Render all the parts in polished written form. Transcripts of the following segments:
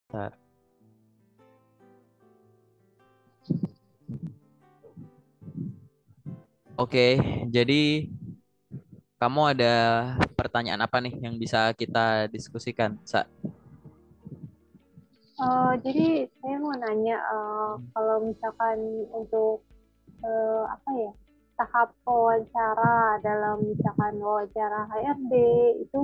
Bentar. Oke, jadi kamu ada pertanyaan apa nih yang bisa kita diskusikan, Jadi saya mau nanya, kalau misalkan untuk apa ya, tahap wawancara dalam misalkan wawancara HRD itu,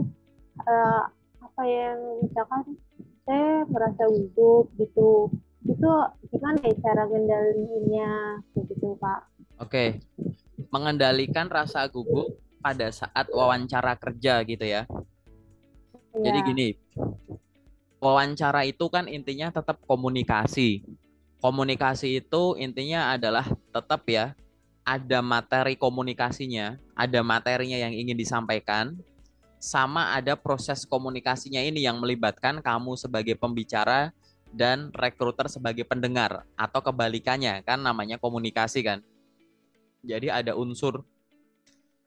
eh, apa yang misalkan saya merasa gugup gitu, itu gimana ya cara ngendaliinnya begitu Pak? Oke, mengendalikan rasa gugup pada saat wawancara kerja gitu ya. Jadi Ya, gini, wawancara itu kan intinya tetap komunikasi. Komunikasi itu intinya adalah tetap ya, ada materi komunikasinya, ada materinya yang ingin disampaikan, sama ada proses komunikasinya ini yang melibatkan kamu sebagai pembicara dan rekruter sebagai pendengar atau kebalikannya kan namanya komunikasi kan. Jadi ada unsur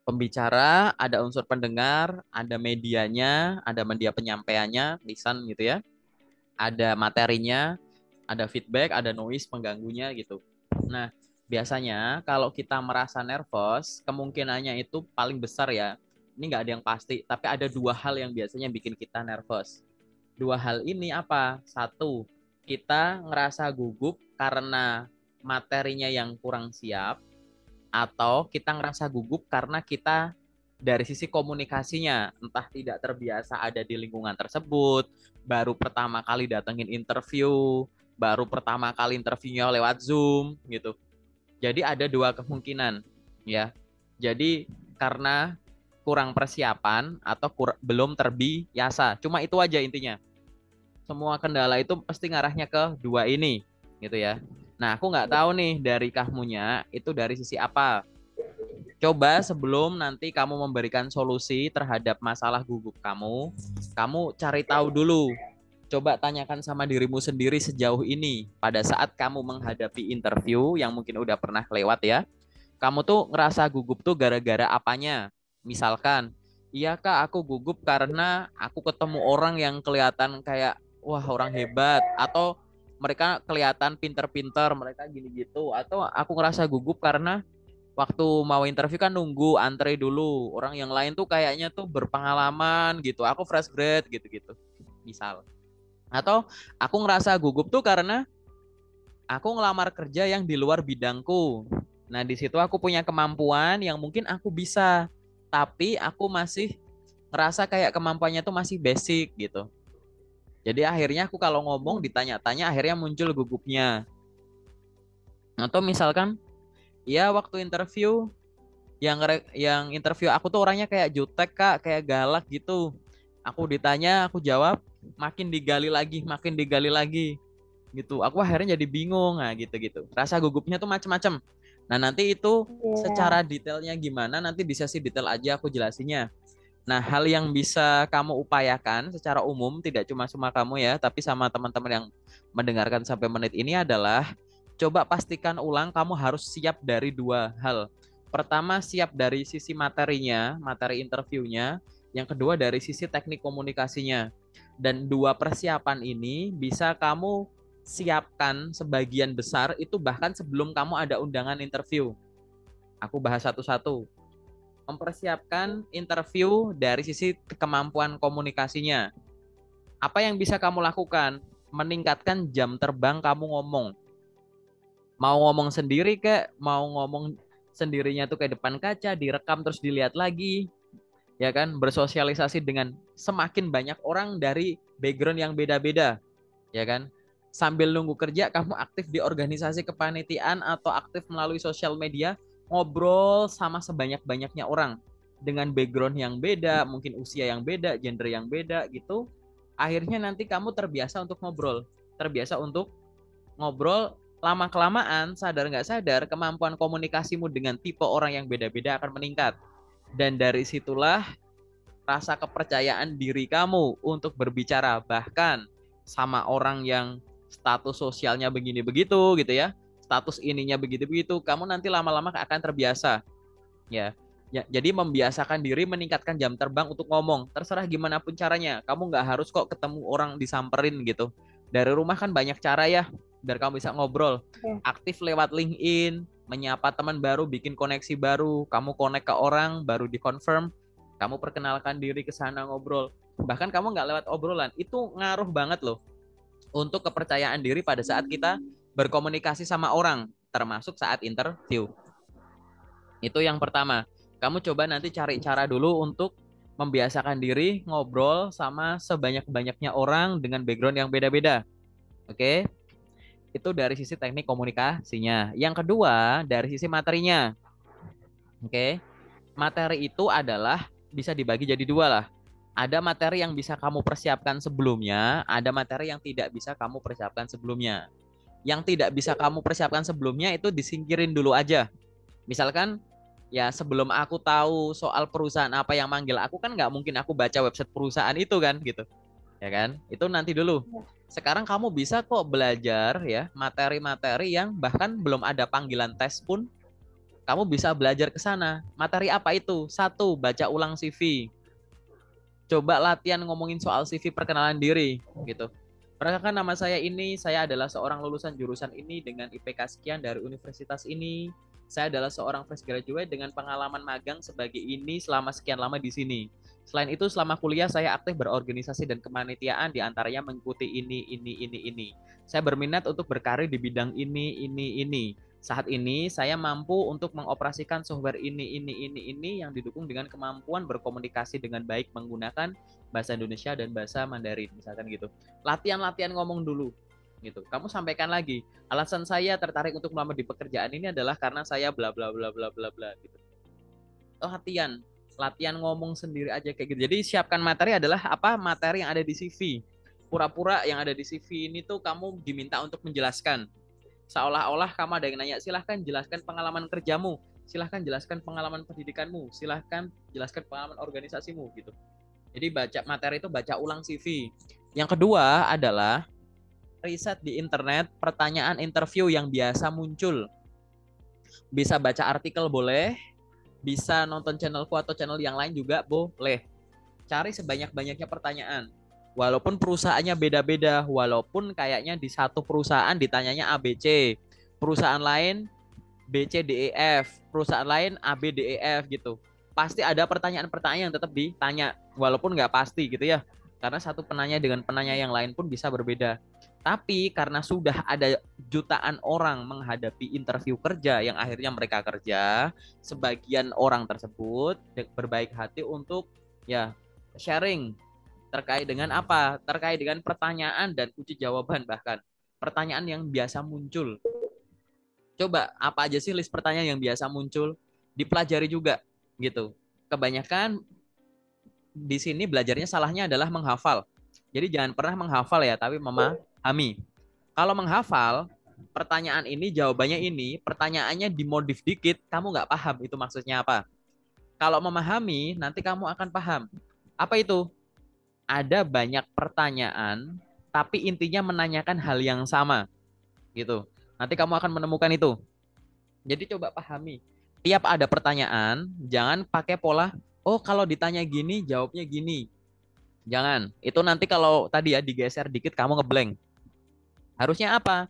pembicara, ada unsur pendengar, ada medianya, ada media penyampaiannya, lisan gitu ya. Ada materinya, ada feedback, ada noise pengganggunya gitu. Nah, biasanya kalau kita merasa nervous, kemungkinannya itu paling besar ya. Ini nggak ada yang pasti, tapi ada dua hal yang biasanya bikin kita nervous. Dua hal ini apa? Satu, kita ngerasa gugup karena materinya yang kurang siap, atau kita ngerasa gugup karena kita dari sisi komunikasinya entah tidak terbiasa ada di lingkungan tersebut, baru pertama kali datengin interview, baru pertama kali interviewnya lewat Zoom gitu. Jadi ada dua kemungkinan ya. Jadi karena kurang persiapan atau belum terbiasa. Cuma itu aja intinya. Semua kendala itu pasti ngarahnya ke dua ini gitu ya. Nah, aku nggak tahu nih dari kamunya itu dari sisi apa. Coba sebelum nanti kamu memberikan solusi terhadap masalah gugup kamu, kamu cari tahu dulu. Coba tanyakan sama dirimu sendiri sejauh ini pada saat kamu menghadapi interview yang mungkin udah pernah lewat ya. Kamu tuh ngerasa gugup tuh gara-gara apanya? Misalkan, iya kak aku gugup karena aku ketemu orang yang kelihatan kayak wah orang hebat, atau mereka kelihatan pinter-pinter, mereka gini gitu, atau aku ngerasa gugup karena waktu mau interview kan nunggu antre dulu. Orang yang lain tuh kayaknya tuh berpengalaman gitu. Aku fresh grade gitu-gitu. Misal. Atau aku ngerasa gugup tuh karena aku ngelamar kerja yang di luar bidangku. Nah, di situ aku punya kemampuan yang mungkin aku bisa, tapi aku masih ngerasa kayak kemampuannya tuh masih basic gitu. Jadi akhirnya aku kalau ngomong ditanya-tanya akhirnya muncul gugupnya. Atau misalkan ya waktu interview yang interview aku tuh orangnya kayak jutek kak, kayak galak gitu. Aku ditanya, aku jawab, makin digali lagi gitu. Aku akhirnya jadi bingung, nah gitu-gitu. Rasa gugupnya tuh macem-macem. Nah nanti itu ya, secara detailnya gimana, nanti di sesi detail aja aku jelasinnya. Nah hal yang bisa kamu upayakan secara umum, tidak cuma sama kamu ya, tapi sama teman-teman yang mendengarkan sampai menit ini adalah coba pastikan ulang kamu harus siap dari dua hal. Pertama, siap dari sisi materinya, materi interviewnya. Yang kedua, dari sisi teknik komunikasinya. Dan dua persiapan ini bisa kamu siapkan sebagian besar itu bahkan sebelum kamu ada undangan interview. Aku bahas satu-satu. Mempersiapkan interview dari sisi kemampuan komunikasinya. Apa yang bisa kamu lakukan? Meningkatkan jam terbang kamu ngomong. Mau ngomong sendiri kek, mau ngomong sendirinya tuh kayak depan kaca, direkam terus dilihat lagi, ya kan? Bersosialisasi dengan semakin banyak orang dari background yang beda-beda, ya kan? Sambil nunggu kerja, kamu aktif di organisasi kepanitiaan atau aktif melalui sosial media, ngobrol sama sebanyak-banyaknya orang dengan background yang beda, mungkin usia yang beda, gender yang beda gitu. Akhirnya nanti kamu terbiasa untuk ngobrol, terbiasa untuk ngobrol, lama kelamaan sadar nggak sadar kemampuan komunikasimu dengan tipe orang yang beda-beda akan meningkat, dan dari situlah rasa kepercayaan diri kamu untuk berbicara bahkan sama orang yang status sosialnya begini begitu gitu ya, status ininya begitu begitu, kamu nanti lama-lama akan terbiasa ya. Ya, jadi membiasakan diri meningkatkan jam terbang untuk ngomong. Terserah gimana pun caranya. Kamu nggak harus kok ketemu orang disamperin gitu. Dari rumah kan banyak cara ya biar kamu bisa ngobrol. Ya. Aktif lewat LinkedIn, menyapa teman baru, bikin koneksi baru, kamu connect ke orang, baru dikonfirm, kamu perkenalkan diri ke sana ngobrol. Bahkan kamu nggak lewat obrolan, itu ngaruh banget loh untuk kepercayaan diri pada saat kita berkomunikasi sama orang, termasuk saat interview. Itu yang pertama. Kamu coba nanti cari cara dulu untuk membiasakan diri ngobrol sama sebanyak-banyaknya orang dengan background yang beda-beda. Oke? Itu dari sisi teknik komunikasinya. Yang kedua, dari sisi materinya. Oke? Materi itu adalah bisa dibagi jadi dua lah. Ada materi yang bisa kamu persiapkan sebelumnya, ada materi yang tidak bisa kamu persiapkan sebelumnya. Yang tidak bisa kamu persiapkan sebelumnya itu disingkirin dulu aja. Misalkan ya sebelum aku tahu soal perusahaan apa yang manggil aku kan nggak mungkin aku baca website perusahaan itu kan gitu. Ya kan? Itu nanti dulu. Sekarang kamu bisa kok belajar ya materi-materi yang bahkan belum ada panggilan tes pun kamu bisa belajar ke sana. Materi apa itu? Satu, baca ulang CV. Coba latihan ngomongin soal CV perkenalan diri gitu. Perkenalkan nama saya ini, saya adalah seorang lulusan jurusan ini dengan IPK sekian dari universitas ini. Saya adalah seorang fresh graduate dengan pengalaman magang sebagai ini selama sekian lama di sini. Selain itu, selama kuliah saya aktif berorganisasi dan kepanitiaan, diantaranya mengikuti ini. Saya berminat untuk berkarir di bidang ini. Saat ini saya mampu untuk mengoperasikan software ini yang didukung dengan kemampuan berkomunikasi dengan baik menggunakan bahasa Indonesia dan bahasa Mandarin, misalkan gitu. Latihan-latihan ngomong dulu gitu. Kamu sampaikan lagi, alasan saya tertarik untuk melamar di pekerjaan ini adalah karena saya bla bla bla bla bla bla gitu. Latihan ngomong sendiri aja kayak gitu. Jadi siapkan materi adalah apa? Materi yang ada di CV. Pura-pura yang ada di CV ini tuh kamu diminta untuk menjelaskan. Seolah-olah kamu ada yang nanya, silahkan jelaskan pengalaman kerjamu, silahkan jelaskan pengalaman pendidikanmu, silahkan jelaskan pengalaman organisasimu gitu. Jadi baca materi itu baca ulang CV. Yang kedua adalah riset di internet pertanyaan interview yang biasa muncul. Bisa baca artikel boleh, bisa nonton channelku atau channel yang lain juga boleh. Cari sebanyak-banyaknya pertanyaan. Walaupun perusahaannya beda-beda, walaupun kayaknya di satu perusahaan ditanyanya ABC, perusahaan lain B, C, D, E, F, perusahaan lain A, B, D, E, F gitu. Pasti ada pertanyaan-pertanyaan yang tetap ditanya, walaupun nggak pasti gitu ya. Karena satu penanya dengan penanya yang lain pun bisa berbeda. Tapi karena sudah ada jutaan orang menghadapi interview kerja yang akhirnya mereka kerja, sebagian orang tersebut berbaik hati untuk ya sharing terkait dengan apa? Terkait dengan pertanyaan dan kunci jawaban bahkan. Pertanyaan yang biasa muncul. Coba apa aja sih list pertanyaan yang biasa muncul? Dipelajari juga gitu. Kebanyakan di sini belajarnya salahnya adalah menghafal. Jadi jangan pernah menghafal ya, tapi memahami. Kalau menghafal, pertanyaan ini jawabannya ini, pertanyaannya dimodif dikit, kamu nggak paham itu maksudnya apa. Kalau memahami, nanti kamu akan paham. Apa itu? Ada banyak pertanyaan, tapi intinya menanyakan hal yang sama, gitu. Nanti kamu akan menemukan itu. Jadi coba pahami. Tiap ada pertanyaan, jangan pakai pola, oh kalau ditanya gini, jawabnya gini. Jangan. Itu nanti kalau tadi ya digeser dikit, kamu ngeblank. Harusnya apa?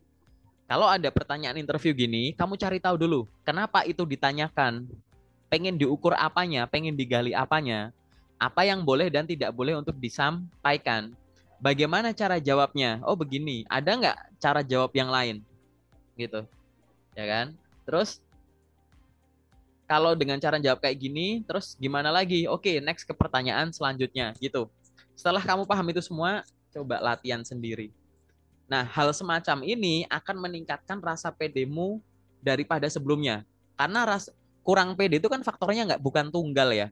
Kalau ada pertanyaan interview gini, kamu cari tahu dulu, kenapa itu ditanyakan? Pengen diukur apanya, pengen digali apanya, apa yang boleh dan tidak boleh untuk disampaikan. Bagaimana cara jawabnya? Oh begini, ada nggak cara jawab yang lain? Gitu, ya kan? Terus kalau dengan cara jawab kayak gini, terus gimana lagi? Oke, next ke pertanyaan selanjutnya, gitu. Setelah kamu paham itu semua, coba latihan sendiri. Nah, hal semacam ini akan meningkatkan rasa pedemu daripada sebelumnya. Karena kurang pede itu kan faktornya bukan tunggal ya.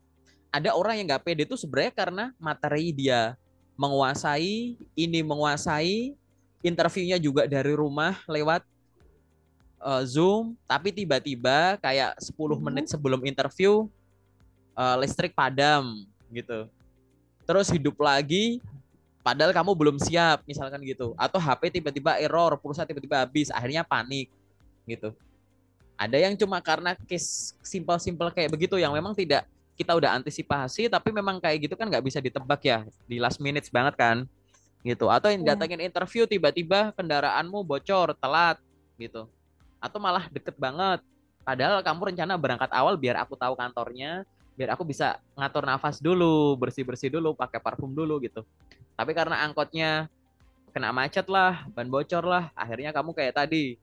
Ada orang yang nggak pede itu sebenarnya karena materi dia menguasai, interviewnya juga dari rumah lewat Zoom, tapi tiba-tiba kayak 10 menit sebelum interview listrik padam gitu. Terus hidup lagi padahal kamu belum siap misalkan gitu. Atau HP tiba-tiba error, pulsa tiba-tiba habis, akhirnya panik gitu. Ada yang cuma karena case simple-simple kayak begitu yang memang tidak kita udah antisipasi, tapi memang kayak gitu kan nggak bisa ditebak ya, di last minutes banget kan. gitu. Atau yang Iya. datangin interview tiba-tiba kendaraanmu bocor, telat gitu. Atau malah deket banget. Padahal kamu rencana berangkat awal biar aku tahu kantornya, biar aku bisa ngatur nafas dulu, bersih-bersih dulu, pakai parfum dulu gitu. Tapi karena angkotnya kena macet lah, ban bocor lah, akhirnya kamu kayak tadi.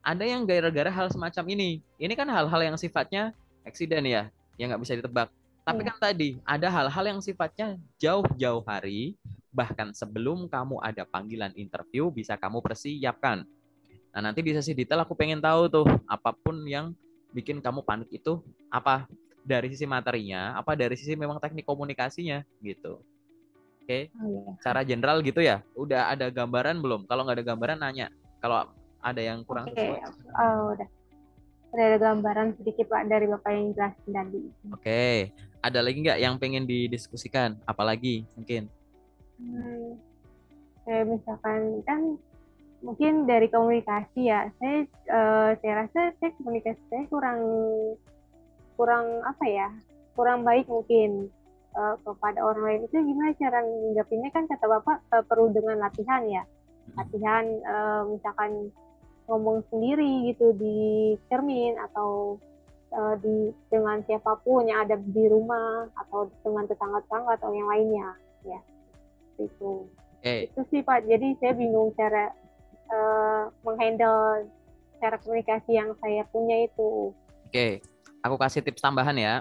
Ada yang gara-gara hal semacam ini. Ini kan hal-hal yang sifatnya eksiden ya, yang nggak bisa ditebak. Tapi Iya. kan tadi ada hal-hal yang sifatnya jauh-jauh hari, bahkan sebelum kamu ada panggilan interview bisa kamu persiapkan. Nah nanti di sesi detail aku pengen tahu tuh apapun yang bikin kamu panik itu apa dari sisi materinya, apa dari sisi memang teknik komunikasinya gitu. Oke, Oh, iya. secara general gitu ya. Udah ada gambaran belum? Kalau nggak ada gambaran nanya. Kalau ada yang kurang Oke. sesuai. Udah ada gambaran sedikit Pak dari Bapak yang jelasin tadi. Oke, ada lagi nggak yang pengen didiskusikan? Apalagi mungkin? Hmm, Kayak misalkan kan mungkin dari komunikasi ya, saya rasa saya komunikasi saya kurang kurang apa ya, kurang baik mungkin kepada orang lain. Itu gimana cara menjawabnya, kan kata Bapak perlu dengan latihan ya, latihan misalkan ngomong sendiri gitu di cermin atau dengan siapapun yang ada di rumah atau dengan tetangga-tetangga atau yang lainnya ya, itu Oke, itu sih Pak. Jadi saya bingung cara menghandle cara komunikasi yang saya punya itu. oke. Aku kasih tips tambahan ya.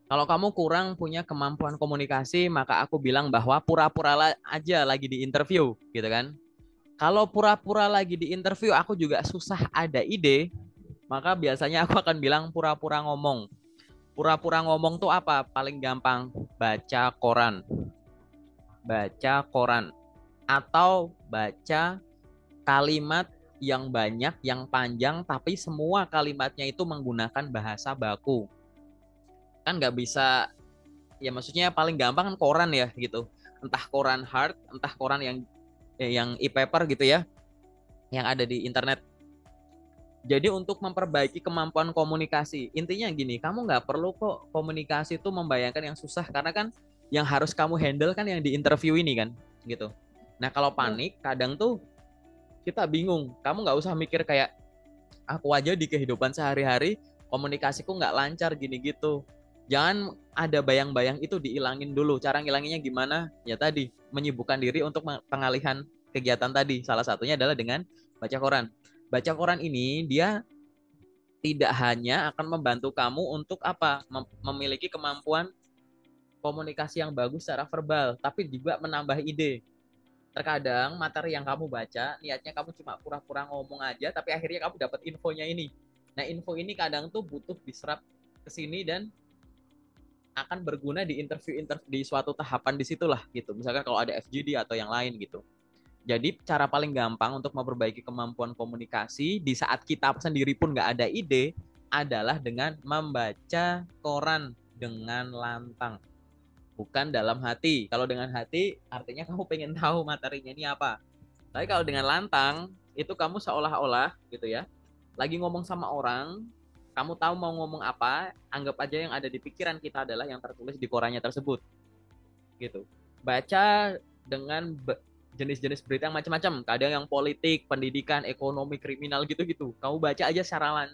Kalau kamu kurang punya kemampuan komunikasi, maka aku bilang bahwa pura-pura aja lagi di interview, gitu kan? Kalau pura-pura lagi di interview, aku juga susah ada ide, maka biasanya aku akan bilang pura-pura ngomong. Pura-pura ngomong tuh apa? Paling gampang, baca koran. Baca koran. Atau baca kalimat yang banyak, yang panjang, tapi semua kalimatnya itu menggunakan bahasa baku. Kan nggak bisa, ya maksudnya paling gampang kan koran ya gitu. Entah koran hard, entah koran yang e-paper gitu ya, yang ada di internet. Jadi untuk memperbaiki kemampuan komunikasi, intinya gini, kamu nggak perlu kok komunikasi itu membayangkan yang susah, karena kan yang harus kamu handle kan yang di interview ini kan, gitu. Nah kalau Ya, panik, kadang tuh kita bingung. Kamu nggak usah mikir kayak, aku aja di kehidupan sehari-hari, komunikasiku nggak lancar gini gitu. Jangan ada bayang-bayang itu diilangin dulu. Cara ngilanginnya gimana? Ya tadi, menyibukkan diri untuk pengalihan kegiatan tadi. Salah satunya adalah dengan baca koran. Baca koran ini dia tidak hanya akan membantu kamu untuk apa? Memiliki kemampuan komunikasi yang bagus secara verbal, tapi juga menambah ide. Terkadang materi yang kamu baca, niatnya kamu cuma pura-pura ngomong aja, tapi akhirnya kamu dapat infonya ini. Nah, info ini kadang tuh butuh diserap ke sini dan akan berguna di interview di suatu tahapan disitulah gitu. Misalkan kalau ada FGD atau yang lain gitu. Jadi cara paling gampang untuk memperbaiki kemampuan komunikasi di saat kita sendiri pun nggak ada ide adalah dengan membaca koran dengan lantang, bukan dalam hati. Kalau dengan hati artinya kamu pengen tahu materinya ini apa. Tapi kalau dengan lantang itu kamu seolah-olah gitu ya, lagi ngomong sama orang, kamu tahu mau ngomong apa, anggap aja yang ada di pikiran kita adalah yang tertulis di korannya tersebut gitu. Baca dengan jenis-jenis berita yang macam-macam, kadang yang politik, pendidikan, ekonomi, kriminal gitu-gitu. Kamu baca aja secara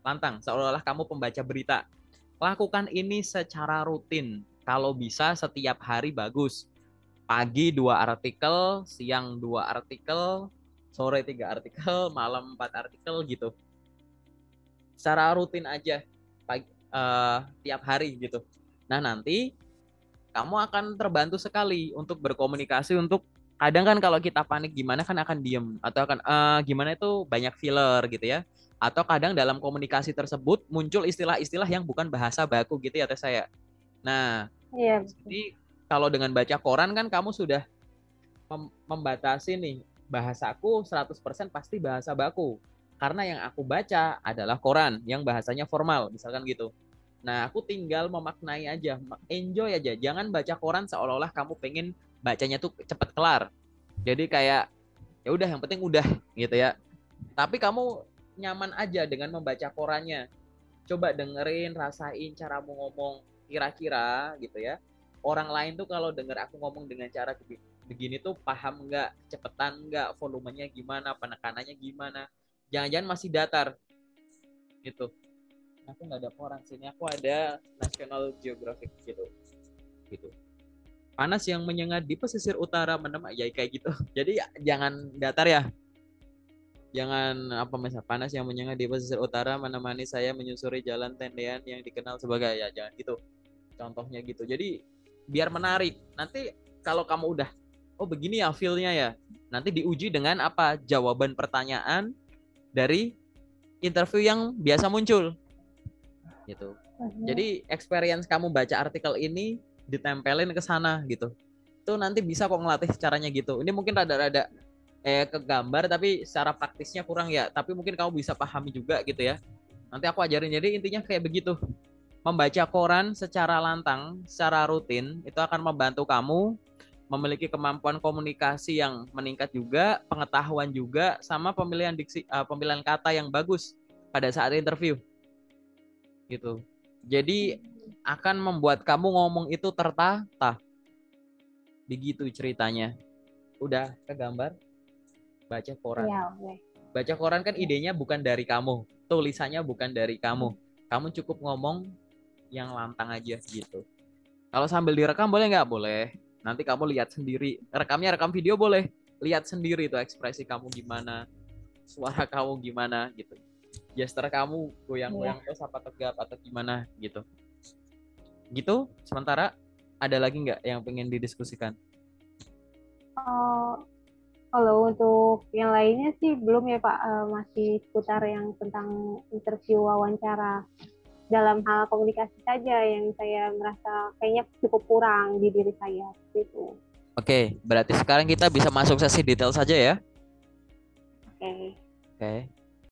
lantang, seolah-olah kamu pembaca berita. Lakukan ini secara rutin. Kalau bisa setiap hari bagus. Pagi 2 artikel, siang 2 artikel, sore 3 artikel, malam 4 artikel gitu. Secara rutin aja, pagi, tiap hari gitu. Nah nanti kamu akan terbantu sekali untuk berkomunikasi. Untuk kadang kan kalau kita panik gimana kan akan diem atau akan gimana itu banyak filler gitu ya, atau kadang dalam komunikasi tersebut muncul istilah-istilah yang bukan bahasa baku gitu ya teh saya. Nah iya betul. jadi kalau dengan baca koran kan kamu sudah membatasi nih, bahasaku 100% pasti bahasa baku karena yang aku baca adalah koran yang bahasanya formal misalkan gitu. Nah, aku tinggal memaknai aja, enjoy aja. Jangan baca koran seolah-olah kamu pengen bacanya tuh cepet kelar. Jadi kayak ya udah yang penting udah gitu ya. Tapi kamu nyaman aja dengan membaca korannya. Coba dengerin, rasain caramu ngomong. Kira-kira gitu ya. Orang lain tuh kalau denger aku ngomong dengan cara begini tuh paham nggak, cepetan nggak, volumenya gimana, penekanannya gimana. Jangan-jangan masih datar gitu. Aku nggak ada orang sini, aku ada National Geographic gitu. Gitu. Panas yang menyengat di pesisir utara menemani, ya kayak gitu. Jadi jangan datar ya. Jangan apa misalnya panas yang menyengat di pesisir utara menemani saya menyusuri jalan tendean yang dikenal sebagai, ya jangan gitu. Contohnya gitu. Jadi biar menarik. Nanti kalau kamu udah oh begini ya feel-nya ya. Nanti diuji dengan apa? Jawaban pertanyaan dari interview yang biasa muncul. Gitu. Jadi experience kamu baca artikel ini ditempelin ke sana gitu. Itu nanti bisa kok ngelatih caranya gitu. Ini mungkin rada-rada ke gambar tapi secara praktisnya kurang ya. Tapi mungkin kamu bisa pahami juga gitu ya. Nanti aku ajarin. Jadi intinya kayak begitu. Membaca koran secara lantang, secara rutin itu akan membantu kamu memiliki kemampuan komunikasi yang meningkat juga, pengetahuan juga, sama pemilihan diksi, pemilihan kata yang bagus pada saat interview. Gitu. Jadi akan membuat kamu ngomong itu tertata. Begitu ceritanya. Udah kegambar? Baca koran. Ya, okay. Baca koran kan idenya bukan dari kamu, tulisannya bukan dari kamu. Kamu cukup ngomong yang lantang aja gitu. Kalau sambil direkam boleh nggak? Boleh. Nanti kamu lihat sendiri. Rekamnya rekam video boleh. Lihat sendiri tuh ekspresi kamu gimana, suara kamu gimana gitu. Gesture kamu goyang-goyang terus apa tegap atau gimana gitu. Gitu. Sementara ada lagi nggak yang pengen didiskusikan? Kalau untuk yang lainnya sih belum ya Pak, masih seputar yang tentang interview wawancara dalam hal komunikasi saja yang saya merasa kayaknya cukup kurang di diri saya gitu. Oke, berarti sekarang kita bisa masuk sesi detail saja ya. Oke. Oke.